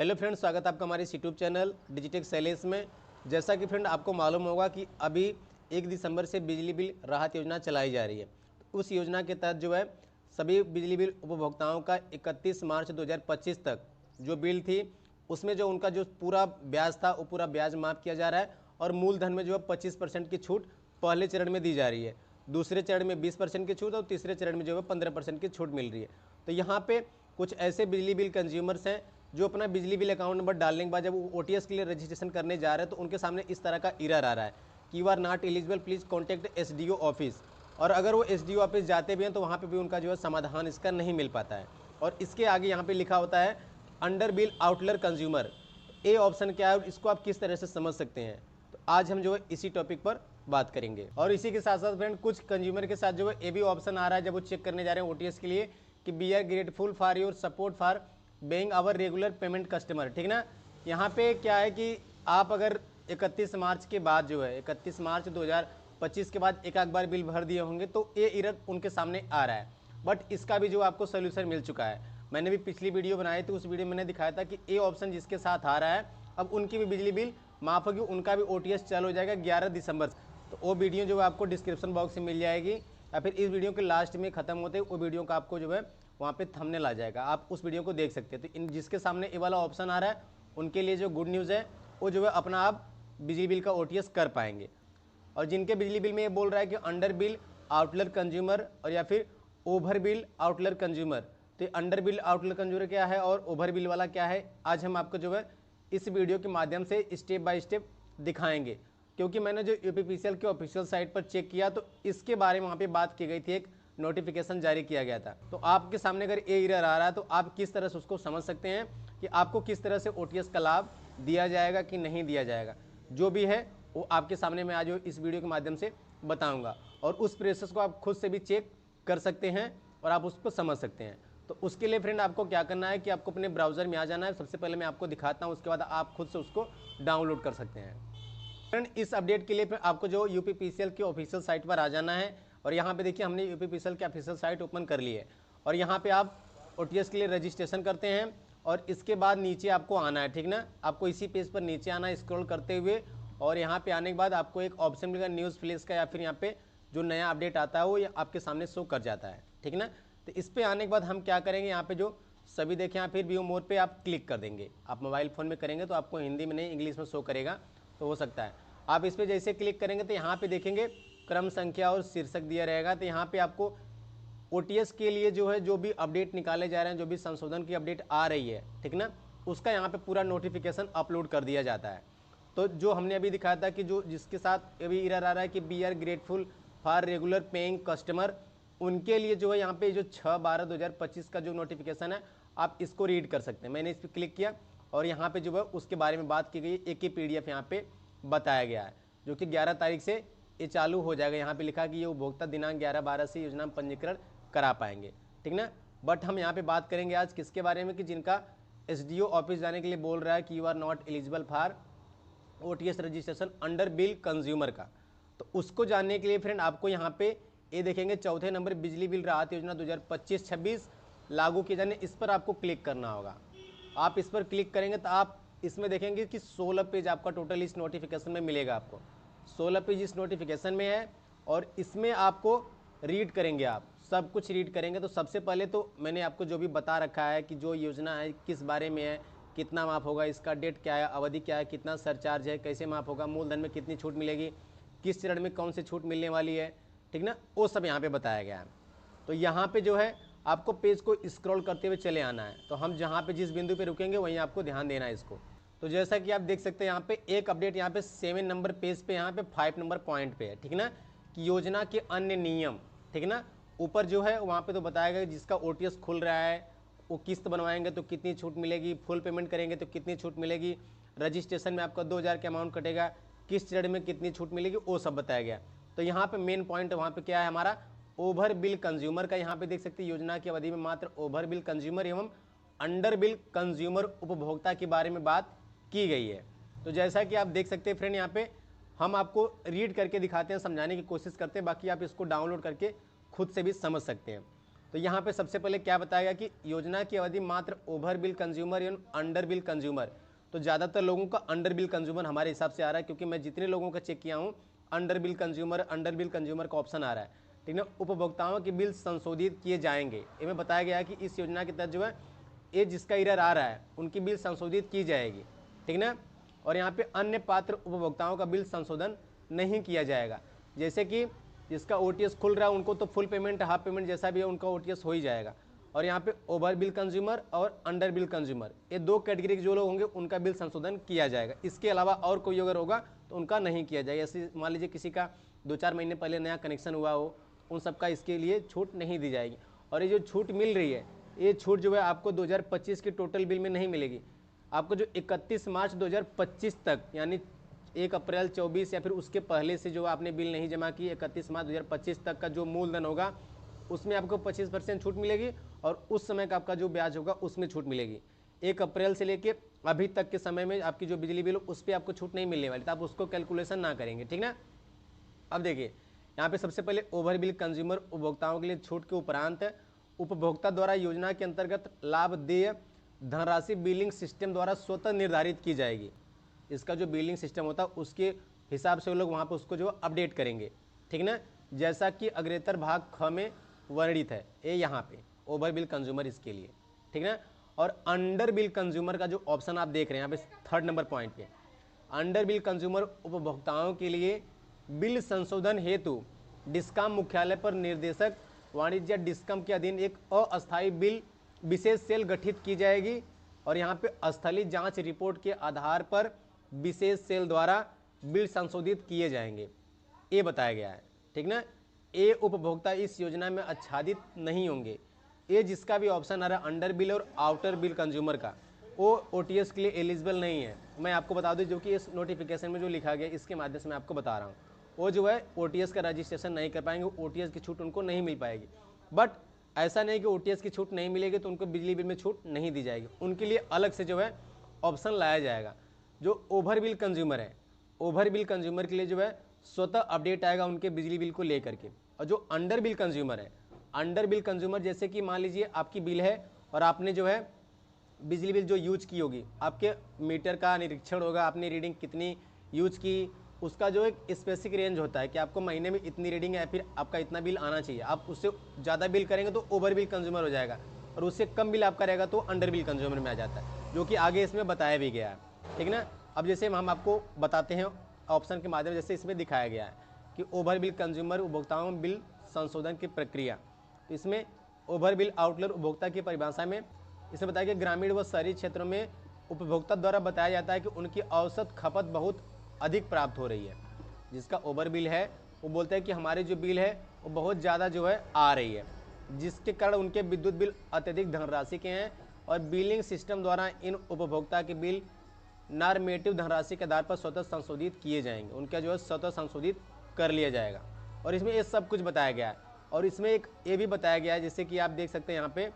Hello friend, स्वागत है आपका हमारे इस यूट्यूब चैनल डिजिटेक सैलेस में। जैसा कि फ्रेंड आपको मालूम होगा कि अभी 1 दिसंबर से बिजली बिल राहत योजना चलाई जा रही है। उस योजना के तहत जो है सभी बिजली बिल उपभोक्ताओं का 31 मार्च 2025 तक जो बिल थी उसमें जो उनका जो पूरा ब्याज था वो पूरा ब्याज माफ़ किया जा रहा है और मूलधन में जो है 25% की छूट पहले चरण में दी जा रही है, दूसरे चरण में 20% की छूट और तीसरे चरण में जो है 15% की छूट मिल रही है। तो यहाँ पे कुछ ऐसे बिजली बिल कंज्यूमर्स हैं जो अपना बिजली बिल अकाउंट नंबर डालने के बाद जब वो OTS के लिए रजिस्ट्रेशन करने जा रहे हैं तो उनके सामने इस तरह का एरर आ रहा है कि you are not eligible, please contact SDO office. और अगर वो SDO ऑफिस जाते भी हैं तो वहाँ पे भी उनका जो है समाधान इसका नहीं मिल पाता है। और इसके आगे यहाँ पे लिखा होता है under bill outlier consumer. A option क्या है और इसको आप किस तरह से समझ सकते हैं, तो आज हम जो है इसी टॉपिक पर बात करेंगे। और इसी के साथ साथ फ्रेंड कुछ कंज्यूमर के साथ जो है ये भी ऑप्शन आ रहा है जब वो चेक करने जा रहे हैं OTS के लिए कि we are grateful for your support for being our regular payment customer. ठीक ना, यहाँ पे क्या है कि आप अगर 31 मार्च के बाद जो है 31 मार्च 2025 के बाद एक बार बिल भर दिए होंगे तो ये एरर उनके सामने आ रहा है। बट इसका भी जो आपको सोल्यूशन मिल चुका है। मैंने भी पिछली वीडियो बनाई थी, उस वीडियो में मैंने दिखाया था कि ये ऑप्शन जिसके साथ आ रहा है अब उनकी भी बिजली बिल माफ़ होगी, उनका भी OTS चालू हो जाएगा 11 दिसंबर से। तो वो वीडियो जो है आपको डिस्क्रिप्शन बॉक्स में मिल जाएगी या फिर इस वीडियो के लास्ट में ख़त्म होते वो वीडियो का आपको जो है वहाँ पे थंबनेल आ जाएगा, आप उस वीडियो को देख सकते हैं। तो इन जिसके सामने ये वाला ऑप्शन आ रहा है उनके लिए जो गुड न्यूज़ है वो जो है अपना आप बिजली बिल का OTS कर पाएंगे। और जिनके बिजली बिल में ये बोल रहा है कि अंडर बिल आउटलर कंज्यूमर और या फिर ओवर बिल आउटलर कंज्यूमर, तो अंडर बिल आउटलर कंज्यूमर क्या है और ओवर बिल वाला क्या है, आज हम आपको जो है इस वीडियो के माध्यम से स्टेप बाय स्टेप दिखाएंगे। क्योंकि मैंने जो UPPCL के ऑफिशियल साइट पर चेक किया तो इसके बारे में वहाँ पे बात की गई थी, एक नोटिफिकेशन जारी किया गया था। तो आपके सामने अगर ये एरर आ रहा है तो आप किस तरह से उसको समझ सकते हैं कि आपको किस तरह से OTS का लाभ दिया जाएगा कि नहीं दिया जाएगा। जो भी है वो आपके सामने मैं आज इस वीडियो के माध्यम से बताऊंगा और उस प्रोसेस को आप खुद से भी चेक कर सकते हैं और आप उसको समझ सकते हैं। तो उसके लिए फ्रेंड आपको क्या करना है कि आपको अपने ब्राउज़र में आ जाना है। सबसे पहले मैं आपको दिखाता हूँ, उसके बाद आप खुद से उसको डाउनलोड कर सकते हैं। फ्रेंड इस अपडेट के लिए फिर आपको जो UPPCL के ऑफिशियल साइट पर आ जाना है और यहाँ पे देखिए हमने UPPCL के ऑफिशियल साइट ओपन कर ली है और यहाँ पे आप OTS के लिए रजिस्ट्रेशन करते हैं और इसके बाद नीचे आपको आना है। ठीक ना, आपको इसी पेज पर नीचे आना है स्क्रॉल करते हुए और यहाँ पे आने के बाद आपको एक ऑप्शन मिलेगा न्यूज़ फ्लैश का या फिर यहाँ पे जो नया अपडेट आता है वो आपके सामने शो कर जाता है। ठीक ना, तो इस पर आने के बाद हम क्या करेंगे, यहाँ पे जो सभी देखें यहाँ फिर व्यू मोर पे आप क्लिक कर देंगे। आप मोबाइल फ़ोन में करेंगे तो आपको हिंदी में नहीं इंग्लिश में शो करेगा, तो हो सकता है आप इस पर जैसे क्लिक करेंगे तो यहाँ पे देखेंगे क्रम संख्या और शीर्षक दिया रहेगा। तो यहाँ पे आपको OTS के लिए जो है जो भी अपडेट निकाले जा रहे हैं, जो भी संशोधन की अपडेट आ रही है, ठीक ना, उसका यहाँ पे पूरा नोटिफिकेशन अपलोड कर दिया जाता है। तो जो हमने अभी दिखाया था कि जो जिसके साथ अभी एरर आ रहा है कि we are grateful for regular paying customer, उनके लिए जो है यहाँ पे जो 6/12/2025 का जो नोटिफिकेशन है आप इसको रीड कर सकते हैं। मैंने इस पर क्लिक किया और यहाँ पे जो है उसके बारे में बात की गई, एक ही PDF यहाँ पे बताया गया है जो कि 11 तारीख से ये चालू हो जाएगा। यहाँ पे लिखा कि ये उपभोक्ता दिनांक 11/12 से योजना में पंजीकरण करा पाएंगे। ठीक ना, बट हम यहाँ पे बात करेंगे आज किसके बारे में कि जिनका SDO ऑफिस जाने के लिए बोल रहा है कि you are not eligible for OTS registration under bill consumer का। तो उसको जानने के लिए फ्रेंड आपको यहाँ पे ये देखेंगे चौथे नंबर बिजली बिल राहत योजना 2025-26 लागू किए जाने, इस पर आपको क्लिक करना होगा। आप इस पर क्लिक करेंगे तो आप इसमें देखेंगे कि 16 पेज आपका टोटल इस नोटिफिकेशन में मिलेगा। आपको 16 पेज इस नोटिफिकेशन में है और इसमें आपको रीड करेंगे, आप सब कुछ रीड करेंगे। तो सबसे पहले तो मैंने आपको जो भी बता रखा है कि जो योजना है किस बारे में है, कितना माफ़ होगा, इसका डेट क्या है, अवधि क्या है, कितना सरचार्ज है, कैसे माफ़ होगा, मूलधन में कितनी छूट मिलेगी, किस चरण में कौन सी छूट मिलने वाली है, ठीक ना, वो सब यहाँ पे बताया गया है। तो यहाँ पे जो है आपको पेज को स्क्रॉल करते हुए चले आना है। तो हम जहाँ पे जिस बिंदु पे रुकेंगे वहीं आपको ध्यान देना है इसको। तो जैसा कि आप देख सकते हैं यहाँ पे एक अपडेट यहाँ पे 7 नंबर पेज पे यहाँ पे 5 नंबर पॉइंट पे है, ठीक ना, कि योजना के अन्य नियम, ठीक ना। ऊपर जो है वहाँ पे तो बताया गया जिसका OTS खुल रहा है वो किस्त बनवाएंगे तो कितनी छूट मिलेगी, फुल पेमेंट करेंगे तो कितनी छूट मिलेगी, रजिस्ट्रेशन में आपका 2000 का अमाउंट कटेगा, किस चरण में कितनी छूट मिलेगी, वो सब बताया गया। तो यहाँ पे मेन पॉइंट वहाँ पे क्या है हमारा ओवर बिल कंज्यूमर का। यहाँ पे देख सकते हैं योजना की अवधि में मात्र ओवर बिल कंज्यूमर एवं अंडर बिल कंज्यूमर उपभोक्ता के बारे में बात की गई है। तो जैसा कि आप देख सकते हैं फ्रेंड, यहाँ पे हम आपको रीड करके दिखाते हैं, समझाने की कोशिश करते हैं, बाकी आप इसको डाउनलोड करके खुद से भी समझ सकते हैं। तो यहाँ पे सबसे पहले क्या बताया गया कि योजना की अवधि मात्र ओवर बिल कंज्यूमर एवं अंडर बिल कंज्यूमर। तो ज़्यादातर लोगों का अंडर बिल कंज्यूमर हमारे हिसाब से आ रहा है, क्योंकि मैं जितने लोगों का चेक किया हूँ अंडर बिल कंज्यूमर का ऑप्शन आ रहा है, ठीक ना। उपभोक्ताओं के बिल संशोधित किए जाएंगे, इनमें बताया गया है कि इस योजना के तहत जो है ये जिसका एरर आ रहा है उनकी बिल संशोधित की जाएगी, ठीक ना। और यहाँ पे अन्य पात्र उपभोक्ताओं का बिल संशोधन नहीं किया जाएगा। जैसे कि जिसका ओटीएस खुल रहा है उनको तो फुल पेमेंट हाफ पेमेंट जैसा भी है उनका ओटीएस हो ही जाएगा। और यहाँ पे ओवर बिल कंज्यूमर और अंडर बिल कंज्यूमर, ये दो कैटेगरी के जो लोग होंगे उनका बिल संशोधन किया जाएगा। इसके अलावा और कोई अगर होगा तो उनका नहीं किया जाएगा। ऐसे मान लीजिए किसी का 2-4 महीने पहले नया कनेक्शन हुआ हो, उन सबका इसके लिए छूट नहीं दी जाएगी। और ये जो छूट मिल रही है, ये छूट जो है आपको 2025 के टोटल बिल में नहीं मिलेगी। आपको जो 31 मार्च 2025 तक, यानी 1 अप्रैल 24 या फिर उसके पहले से जो आपने बिल नहीं जमा की 31 मार्च 2025 तक का जो मूलधन होगा उसमें आपको 25% छूट मिलेगी, और उस समय का आपका जो ब्याज होगा उसमें छूट मिलेगी। 1 अप्रैल से लेके अभी तक के समय में आपकी जो बिजली बिल हो उस पर आपको छूट नहीं मिलने वाली, तो आप उसको कैलकुलेशन ना करेंगे, ठीक ना। अब देखिए यहाँ पे सबसे पहले ओवर बिल कंज्यूमर उपभोक्ताओं के लिए छूट के उपरांत उपभोक्ता द्वारा योजना के अंतर्गत लाभ देय धनराशि बिलिंग सिस्टम द्वारा स्वतः निर्धारित की जाएगी। इसका जो बिलिंग सिस्टम होता है उसके हिसाब से वो लोग वहाँ पर उसको जो अपडेट करेंगे, ठीक ना, जैसा कि अग्रेतर भाग ख में वर्णित है। ये यहाँ पे ओवर बिल कंज्यूमर इसके लिए, ठीक ना। और अंडर बिल कंज्यूमर का जो ऑप्शन आप देख रहे हैं यहाँ पे 3rd नंबर पॉइंट पे, अंडर बिल कंज्यूमर उपभोक्ताओं के लिए बिल संशोधन हेतु डिस्कॉम मुख्यालय पर निर्देशक वाणिज्य डिस्कॉम के अधीन एक अस्थायी बिल विशेष सेल गठित की जाएगी, और यहाँ पे स्थलीय जांच रिपोर्ट के आधार पर विशेष सेल द्वारा बिल संशोधित किए जाएंगे, ये बताया गया है, ठीक ना। ये उपभोक्ता इस योजना में आच्छादित नहीं होंगे। ये जिसका भी ऑप्शन आ रहा है अंडर बिल और आउटर बिल कंज्यूमर का, वो ओटीएस के लिए एलिजिबल नहीं है। मैं आपको बता दूं, जो कि इस नोटिफिकेशन में जो लिखा गया इसके माध्यम से मैं आपको बता रहा हूँ, वो जो है ओटीएस का रजिस्ट्रेशन नहीं कर पाएंगे, ओटीएस की छूट उनको नहीं मिल पाएगी। बट ऐसा नहीं कि ओटीएस की छूट नहीं मिलेगी तो उनको बिजली बिल में छूट नहीं दी जाएगी, उनके लिए अलग से जो है ऑप्शन लाया जाएगा। जो ओवर बिल कंज्यूमर है, ओवर बिल कंज्यूमर के लिए जो है स्वतः अपडेट आएगा उनके बिजली बिल को लेकर के। और जो अंडर बिल कंज्यूमर है, अंडर बिल कंज्यूमर जैसे कि मान लीजिए आपकी बिल है और आपने जो है बिजली बिल जो यूज की होगी, आपके मीटर का निरीक्षण होगा, आपने रीडिंग कितनी यूज की, उसका जो एक स्पेसिफिक रेंज होता है कि आपको महीने में इतनी रीडिंग है, फिर आपका इतना बिल आना चाहिए। आप उससे ज़्यादा बिल करेंगे तो ओवर बिल कंज्यूमर हो जाएगा, और उससे कम बिल आपका रहेगा तो अंडर बिल कंज्यूमर में आ जाता है, जो कि आगे इसमें बताया भी गया है, ठीक ना। अब जैसे हम आपको बताते हैं ऑप्शन के माध्यम, जैसे इसमें दिखाया गया है कि ओवर बिल कंज्यूमर उपभोक्ताओं बिल संशोधन की प्रक्रिया। तो इसमें ओवर बिल आउटलर उपभोक्ता की परिभाषा में इसे बताया कि ग्रामीण व शहरी क्षेत्रों में उपभोक्ता द्वारा बताया जाता है कि उनकी औसत खपत बहुत अधिक प्राप्त हो रही है। जिसका ओवर बिल है वो बोलते हैं कि हमारी जो बिल है वो बहुत ज़्यादा जो है आ रही है, जिसके कारण उनके विद्युत बिल अत्यधिक धनराशि के हैं, और बिलिंग सिस्टम द्वारा इन उपभोक्ता के बिल नॉर्मेटिव धनराशि के आधार पर स्वतः संशोधित किए जाएंगे, उनका जो है स्वतः संशोधित कर लिया जाएगा। और इसमें ये सब कुछ बताया गया है, और इसमें एक ये भी बताया गया है, जैसे कि आप देख सकते हैं यहाँ पे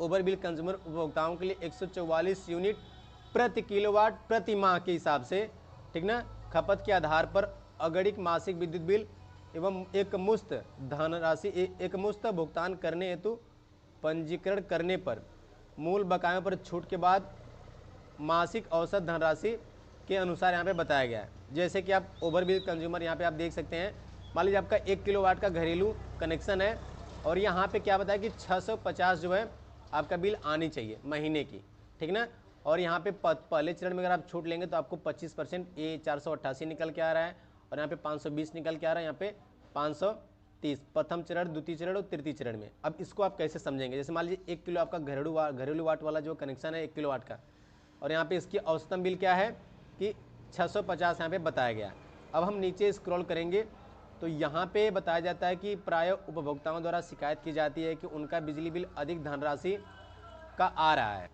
ओवर बिल कंज्यूमर उपभोक्ताओं के लिए 144 यूनिट प्रति किलोवाट प्रति माह के हिसाब से, ठीक ना, खपत के आधार पर अगणित मासिक विद्युत बिल एवं एक मुश्त धनराशि एक मुश्त भुगतान करने हेतु पंजीकरण करने पर मूल बकायों पर छूट के बाद मासिक औसत धनराशि के अनुसार यहाँ पे बताया गया है। जैसे कि आप ओवर बिल कंज्यूमर यहाँ पे आप देख सकते हैं, मान लीजिए आपका 1 किलोवाट का घरेलू कनेक्शन है, और यहाँ पे क्या बताया कि 650 जो है आपका बिल आनी चाहिए महीने की, ठीक ना। और यहाँ पे पहले चरण में अगर आप छूट लेंगे तो आपको 25% ये 488 निकल के आ रहा है, और यहाँ पे 520 निकल के आ रहा है, यहाँ पे 530 प्रथम चरण, द्वितीय चरण और तृतीय चरण में। अब इसको आप कैसे समझेंगे, जैसे मान लीजिए 1 किलो आपका घरेलू वाट वाला जो कनेक्शन है 1 किलोवाट का, और यहाँ पे इसकी औसतम बिल क्या है कि 650 यहाँ पे बताया गया है। अब हम नीचे स्क्रॉल करेंगे तो यहाँ पे बताया जाता है कि प्राय उपभोक्ताओं द्वारा शिकायत की जाती है कि उनका बिजली बिल अधिक धनराशि का आ रहा है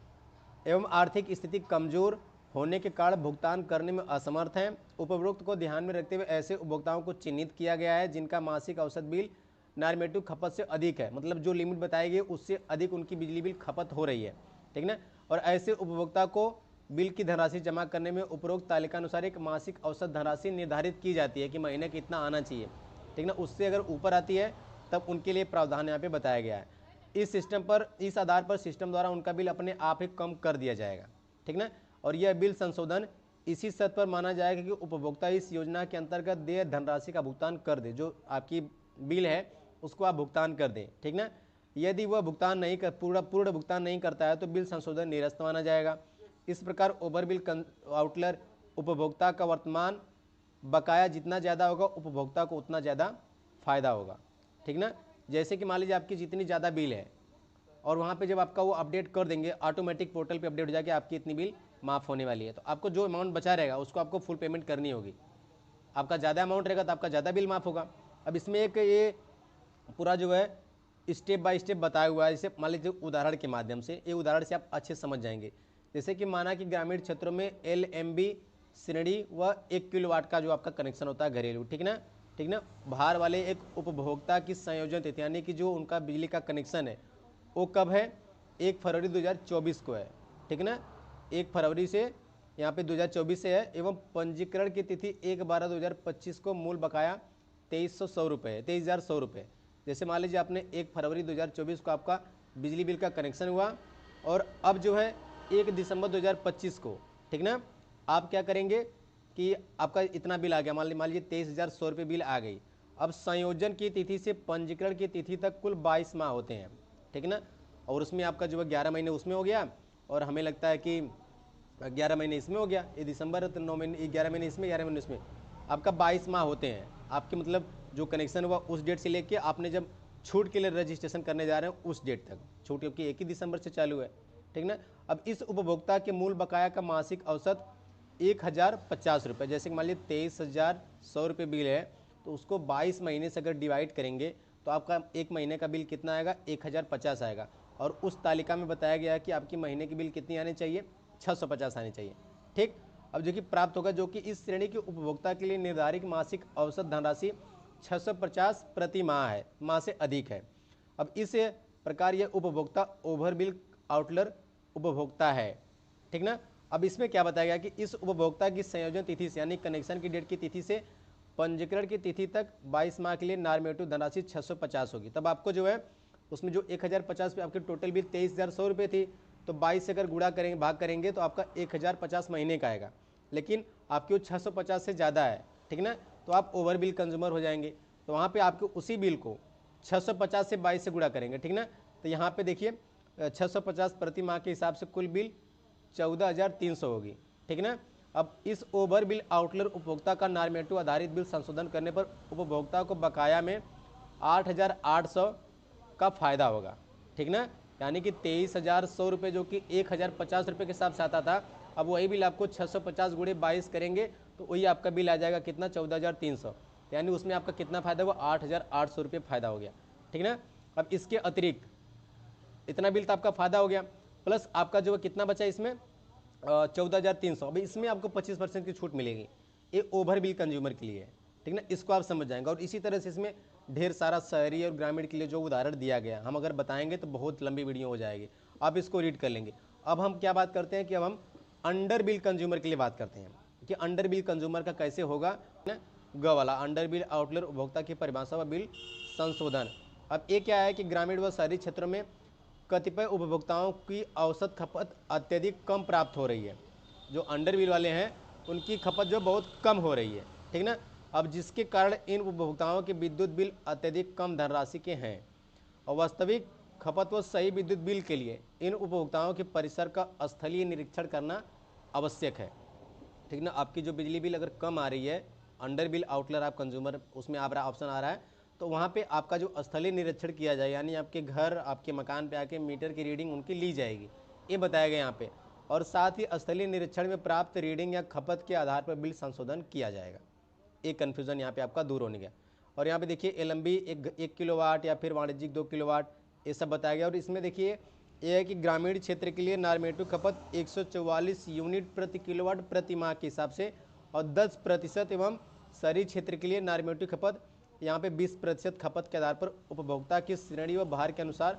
एवं आर्थिक स्थिति कमजोर होने के कारण भुगतान करने में असमर्थ हैं। उपरोक्त को ध्यान में रखते हुए ऐसे उपभोक्ताओं को चिन्हित किया गया है जिनका मासिक औसत बिल नॉर्मेटिव खपत से अधिक है, मतलब जो लिमिट बताई गई उससे अधिक उनकी बिजली बिल खपत हो रही है, ठीक ना। और ऐसे उपभोक्ता को बिल की धनराशि जमा करने में उपरोक्त तालिका अनुसार एक मासिक औसत धनराशि निर्धारित की जाती है कि महीने कितना आना चाहिए, ठीक ना। उससे अगर ऊपर आती है तब उनके लिए प्रावधान यहाँ पे बताया गया है। इस सिस्टम पर, इस आधार पर सिस्टम द्वारा उनका बिल अपने आप ही कम कर दिया जाएगा, ठीक ना। और यह बिल संशोधन इसी शर्त पर माना जाएगा कि उपभोक्ता इस योजना के अंतर्गत देय धनराशि का भुगतान कर दे, जो आपकी बिल है उसको आप भुगतान कर दें, ठीक ना। यदि वह भुगतान नहीं कर पूर्ण भुगतान नहीं करता है तो बिल संशोधन निरस्त माना जाएगा। इस प्रकार ओवर बिल आउटलर उपभोक्ता का वर्तमान बकाया जितना ज़्यादा होगा उपभोक्ता को उतना ज़्यादा फायदा होगा, ठीक ना। जैसे कि मान लीजिए आपकी जितनी ज़्यादा बिल है और वहाँ पे जब आपका वो अपडेट कर देंगे, ऑटोमेटिक पोर्टल पे अपडेट हो जाके आपकी इतनी बिल माफ़ होने वाली है, तो आपको जो अमाउंट बचा रहेगा उसको आपको फुल पेमेंट करनी होगी। आपका ज़्यादा अमाउंट रहेगा तो आपका ज़्यादा बिल माफ़ होगा। अब इसमें एक ये पूरा जो है स्टेप बाय स्टेप बताया हुआ है। जैसे मान लीजिए उदाहरण के माध्यम से, ये उदाहरण से आप अच्छे समझ जाएंगे। जैसे कि माना कि ग्रामीण क्षेत्रों में LMB श्रेणी व 1 किलोवाट का जो आपका कनेक्शन होता है घरेलू, ठीक ना, ठीक ना, भार वाले एक उपभोक्ता की संयोजन तिथि, यानी कि जो उनका बिजली का कनेक्शन है वो कब है, 1 फरवरी 2024 को है, ठीक ना। 1 फरवरी से यहाँ पे 2024 से है, एवं पंजीकरण की तिथि 1/12/2025 को मूल बकाया 2300 रुपये है, 23,100 रुपये। जैसे मान लीजिए आपने 1 फरवरी 2024 को आपका बिजली बिल का कनेक्शन हुआ और अब जो है 1 दिसंबर 2025 को, ठीक ना, आप क्या करेंगे कि आपका इतना बिल आ गया, मान लीजिए 23,100 रुपये बिल आ गई। अब संयोजन की तिथि से पंजीकरण की तिथि तक कुल 22 माह होते हैं, ठीक ना। और उसमें आपका जो है 11 महीने उसमें हो गया, और हमें लगता है कि 11 महीने इसमें हो गया, ये दिसंबर तो 9 महीने, 11 महीने इसमें, 11 महीने इसमें, आपका 22 माह होते हैं। आपके मतलब जो कनेक्शन हुआ उस डेट से लेके आपने जब छूट के लिए रजिस्ट्रेशन करने जा रहे हैं उस डेट तक, छूट क्योंकि 1 ही दिसंबर से चालू है, ठीक ना। अब इस उपभोक्ता के मूल बकाया का मासिक औसत 1,050 रुपये, जैसे कि मान लीजिए 23,100 रुपये बिल है, तो उसको 22 महीने से अगर डिवाइड करेंगे तो आपका एक महीने का बिल कितना आएगा, 1,050 आएगा। और उस तालिका में बताया गया है कि आपकी महीने की बिल कितनी आनी चाहिए, 650 आनी चाहिए, ठीक। अब जो कि प्राप्त होगा, जो कि इस श्रेणी के उपभोक्ता के लिए निर्धारित मासिक औसत धनराशि 650 प्रति माह है, माह से अधिक है। अब इस प्रकार यह उपभोक्ता ओवर बिल आउटलर उपभोक्ता है, ठीक ना। अब इसमें क्या बताया गया कि इस उपभोक्ता की संयोजन तिथि से, यानी कनेक्शन की डेट की तिथि से पंजीकरण की तिथि तक 22 माह के लिए नॉर्मेटिव धनराशि 650 होगी। तब आपको जो है उसमें जो 1,050 पे आपकी टोटल बिल 23,100 रुपये थी, तो 22 से अगर गुणा करेंगे, भाग करेंगे तो आपका 1,050 महीने का आएगा, लेकिन आपकी वो 650 से ज़्यादा है, ठीक ना, तो आप ओवर बिल कंज्यूमर हो जाएंगे। तो वहाँ पे आपको उसी बिल को 650 से 22 से गुणा करेंगे, ठीक ना। तो यहाँ पे देखिए 650 प्रति माह के हिसाब से कुल बिल 14,300 होगी, ठीक ना। अब इस ओवर बिल आउटलर उपभोक्ता का नॉर्मेटिव आधारित बिल संशोधन करने पर उपभोक्ता को बकाया में 8,800 का फायदा होगा, ठीक ना। यानी कि 23,100 रुपये जो कि 1,050 रुपये के हिसाब से आता था, अब वही बिल आपको 650 गुणे 22 करेंगे तो वही आपका बिल आ जाएगा कितना, 14,300। यानी उसमें आपका कितना फायदा हुआ, 8,800 रुपये फायदा हो गया, ठीक ना। अब इसके अतिरिक्त इतना बिल तो आपका फायदा हो गया, प्लस आपका जो कितना बचा इसमें 14,300। अभी इसमें आपको 25% की छूट मिलेगी, ये ओवर बिल कंज्यूमर के लिए है, ठीक ना। इसको आप समझ जाएंगे। और इसी तरह से इसमें ढेर सारा शहरी और ग्रामीण के लिए जो उदाहरण दिया गया, हम अगर बताएंगे तो बहुत लंबी वीडियो हो जाएगी, आप इसको रीड कर लेंगे। अब हम क्या बात करते हैं कि अब हम अंडर बिल कंज्यूमर के लिए बात करते हैं कि अंडर बिल कंज्यूमर का कैसे होगा ना, ग वाला अंडर बिल आउटलर उपभोक्ता की परिभाषा व बिल संशोधन। अब ये क्या है कि ग्रामीण व शहरी क्षेत्रों में कतिपय उपभोक्ताओं की औसत खपत अत्यधिक कम प्राप्त हो रही है। जो अंडर बिल वाले हैं उनकी खपत जो बहुत कम हो रही है, ठीक ना। अब जिसके कारण इन उपभोक्ताओं के विद्युत बिल अत्यधिक कम धनराशि के हैं, और वास्तविक खपत व सही विद्युत बिल के लिए इन उपभोक्ताओं के परिसर का स्थलीय निरीक्षण करना आवश्यक है, ठीक ना। आपकी जो बिजली बिल अगर कम आ रही है, अंडर बिल आउटलर आप कंज्यूमर उसमें आप ऑप्शन आ रहा है, तो वहाँ पे आपका जो स्थलीय निरीक्षण किया जाए, यानी आपके घर, आपके मकान पे आके मीटर की रीडिंग उनकी ली जाएगी, ये बताया गया यहाँ पे। और साथ ही स्थलीय निरीक्षण में प्राप्त रीडिंग या खपत के आधार पर बिल संशोधन किया जाएगा। एक कन्फ्यूज़न यहाँ पे आपका दूर होने गया। और यहाँ पे देखिए LMB 1 किलोवाट या फिर वाणिज्यिक 2 किलोवाट, ये सब बताया गया। और इसमें देखिए ये है कि ग्रामीण क्षेत्र के लिए नॉर्मेटिव खपत 144 यूनिट प्रति किलोवाट प्रति माह के हिसाब से और 10% एवं शहरी क्षेत्र के लिए नॉर्मेटिव खपत यहाँ पे 20% खपत के आधार पर उपभोक्ता की श्रेणी व भार के अनुसार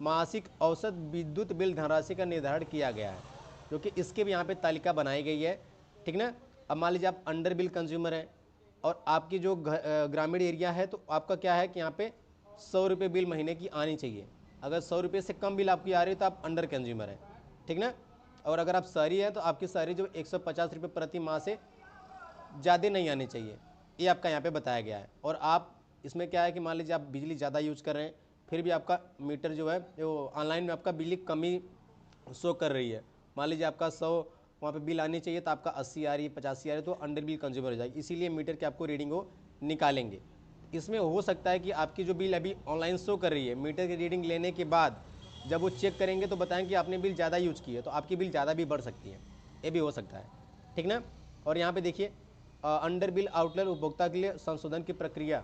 मासिक औसत विद्युत बिल धनराशि का निर्धारण किया गया है, जो कि इसके भी यहाँ पे तालिका बनाई गई है, ठीक ना। अब मान लीजिए आप अंडर बिल कंज्यूमर हैं और आपकी जो ग्रामीण एरिया है, तो आपका क्या है कि यहाँ पे 100 रुपये बिल महीने की आनी चाहिए। अगर 100 रुपये से कम बिल आपकी आ रही है तो आप अंडर कंज्यूमर है, ठीक ना। और अगर आप शहरी है तो आपकी शहरी जो 150 रुपये प्रति माह से ज़्यादा नहीं आनी चाहिए, ये आपका यहाँ पे बताया गया है। और आप इसमें क्या है कि मान लीजिए आप बिजली ज़्यादा यूज कर रहे हैं, फिर भी आपका मीटर जो है वो ऑनलाइन में आपका बिजली कमी शो कर रही है। मान लीजिए आपका 100 वहाँ पे बिल आनी चाहिए तो आपका 80 आ रही है, 85 आ रही है, तो अंडर बिल कंज्यूमर हो जाएगी। इसीलिए मीटर के आपको रीडिंग वो निकालेंगे। इसमें हो सकता है कि आपकी जो बिल अभी ऑनलाइन शो कर रही है, मीटर की रीडिंग लेने के बाद जब वो चेक करेंगे तो बताएं कि आपने बिल ज़्यादा यूज की है, तो आपकी बिल ज़्यादा भी बढ़ सकती है, ये भी हो सकता है, ठीक ना। और यहाँ पे देखिए अंडर बिल आउटलर उपभोक्ता के लिए संशोधन की प्रक्रिया।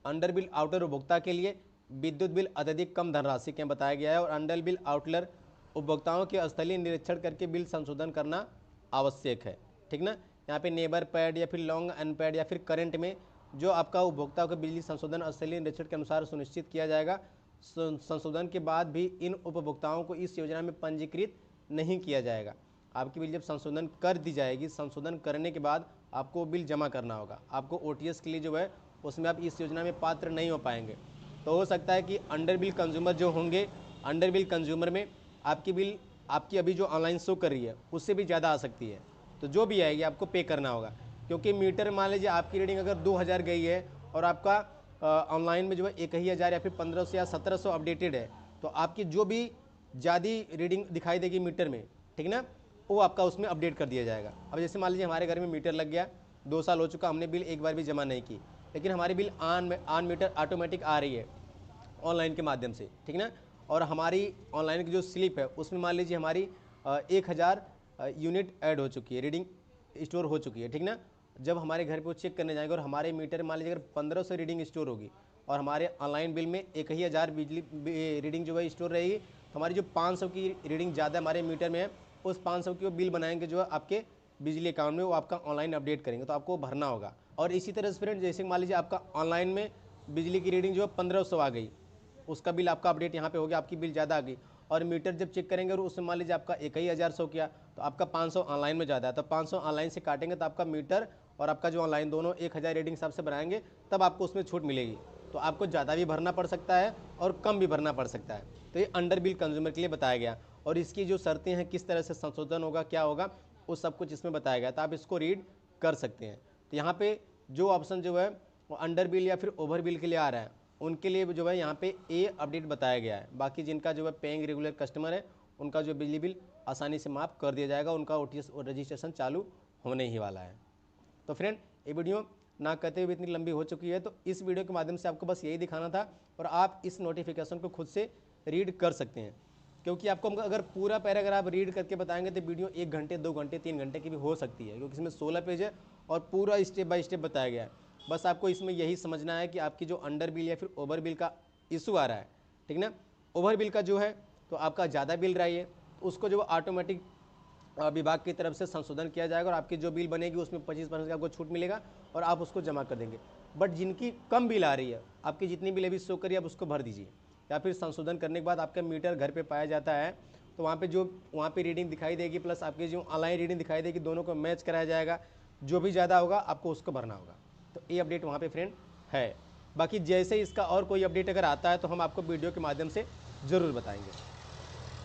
अंडर बिल आउटलर उपभोक्ता के लिए विद्युत बिल अत्यधिक कम धनराशि के बताया गया है। और अंडर बिल आउटलर उपभोक्ताओं के स्थलीय निरीक्षण करके बिल संशोधन करना आवश्यक है, ठीक ना। यहाँ पे नेबर पैड या फिर लॉन्ग अनपैड या फिर करंट में जो आपका उपभोक्ताओं का बिजली संशोधन स्थलीय निरीक्षण के अनुसार सुनिश्चित किया जाएगा। संशोधन के बाद भी इन उपभोक्ताओं को इस योजना में पंजीकृत नहीं किया जाएगा। आपकी बिल जब संशोधन कर दी जाएगी, संशोधन करने के बाद आपको बिल जमा करना होगा। आपको OTS के लिए जो है उसमें आप इस योजना में पात्र नहीं हो पाएंगे। तो हो सकता है कि अंडर बिल कंज्यूमर जो होंगे, अंडर बिल कंज्यूमर में आपकी बिल आपकी अभी जो ऑनलाइन शो कर रही है उससे भी ज़्यादा आ सकती है। तो जो भी आएगी आपको पे करना होगा, क्योंकि मीटर मान लीजिए आपकी रीडिंग अगर 2000 गई है और आपका ऑनलाइन में जो है 1000 या फिर 1500 या 1700 अपडेटेड है, तो आपकी जो भी ज़्यादा रीडिंग दिखाई देगी मीटर में, ठीक ना, वो आपका उसमें अपडेट कर दिया जाएगा। अब जैसे मान लीजिए हमारे घर में मीटर लग गया, 2 साल हो चुका, हमने बिल एक बार भी जमा नहीं की, लेकिन हमारी बिल ऑन मीटर ऑटोमेटिक आ रही है ऑनलाइन के माध्यम से, ठीक ना। और हमारी ऑनलाइन की जो स्लिप है उसमें मान लीजिए हमारी 1000 यूनिट ऐड हो चुकी है, रीडिंग स्टोर हो चुकी है, ठीक ना। जब हमारे घर पे वो चेक करने जाएंगे और हमारे मीटर मान लीजिए अगर 1500 रीडिंग स्टोर होगी और हमारे ऑनलाइन बिल में 1000 बिजली रीडिंग जो है स्टोर रहेगी, तो हमारी जो 500 की रीडिंग ज़्यादा हमारे मीटर में है, उस 500 की वो बिल बनाएंगे जो है आपके बिजली अकाउंट में, वो आपका ऑनलाइन अपडेट करेंगे, तो आपको भरना होगा। और इसी तरह से फ्रेंड, जैसे मान लीजिए आपका ऑनलाइन में बिजली की रीडिंग जो है 1500 आ गई, उसका बिल आपका अपडेट यहाँ पे हो गया, आपकी बिल ज़्यादा आ गई, और मीटर जब चेक करेंगे और उसमें मान लीजिए आपका 1100 किया, तो आपका 500 ऑनलाइन में ज़्यादा है, तो 500 ऑनलाइन से काटेंगे तो आपका मीटर और आपका जो ऑनलाइन दोनों 1000 रीडिंग हिसाब से बनाएंगे, तब आपको उसमें छूट मिलेगी। तो आपको ज़्यादा भी भरना पड़ सकता है और कम भी भरना पड़ सकता है। तो ये अंडर बिल कंज्यूमर के लिए बताया गया, और इसकी जो शर्तें हैं, किस तरह से संशोधन होगा, क्या होगा, वो सब कुछ इसमें बताया गया, तो आप इसको रीड कर सकते हैं। तो यहाँ पे जो ऑप्शन जो है वो अंडर बिल या फिर ओवर बिल के लिए आ रहा है, उनके लिए जो है यहाँ पे ए अपडेट बताया गया है। बाकी जिनका जो है पेइंग रेगुलर कस्टमर है, उनका जो बिजली बिल आसानी से माफ़ कर दिया जाएगा, उनका OTS रजिस्ट्रेशन चालू होने ही वाला है। तो फ्रेंड, ये वीडियो ना कहते हुए इतनी लंबी हो चुकी है, तो इस वीडियो के माध्यम से आपको बस यही दिखाना था, और आप इस नोटिफिकेशन को खुद से रीड कर सकते हैं, क्योंकि आपको अगर पूरा पैराग्राफ आप रीड करके बताएंगे तो वीडियो 1 घंटे 2 घंटे 3 घंटे की भी हो सकती है, क्योंकि इसमें 16 पेज है और पूरा स्टेप बाय स्टेप बताया गया है। बस आपको इसमें यही समझना है कि आपकी जो अंडर बिल या फिर ओवर बिल का इशू आ रहा है, ठीक ना, ओवर बिल का जो है तो आपका ज़्यादा बिल रही है, तो उसको जो ऑटोमेटिक विभाग की तरफ से संशोधन किया जाएगा, और आपकी जो बिल बनेगी उसमें 25% का आपको छूट मिलेगा और आप उसको जमा कर देंगे। बट जिनकी कम बिल आ रही है, आपकी जितनी बिल अभी शो करिए आप उसको भर दीजिए, या फिर संशोधन करने के बाद आपका मीटर घर पे पाया जाता है, तो वहाँ पे रीडिंग दिखाई देगी प्लस आपकी जो ऑनलाइन रीडिंग दिखाई देगी, दोनों को मैच कराया जाएगा, जो भी ज़्यादा होगा आपको उसको भरना होगा। तो ये अपडेट वहाँ पे फ्रेंड है। बाकी जैसे इसका और कोई अपडेट अगर आता है तो हम आपको वीडियो के माध्यम से ज़रूर बताएंगे।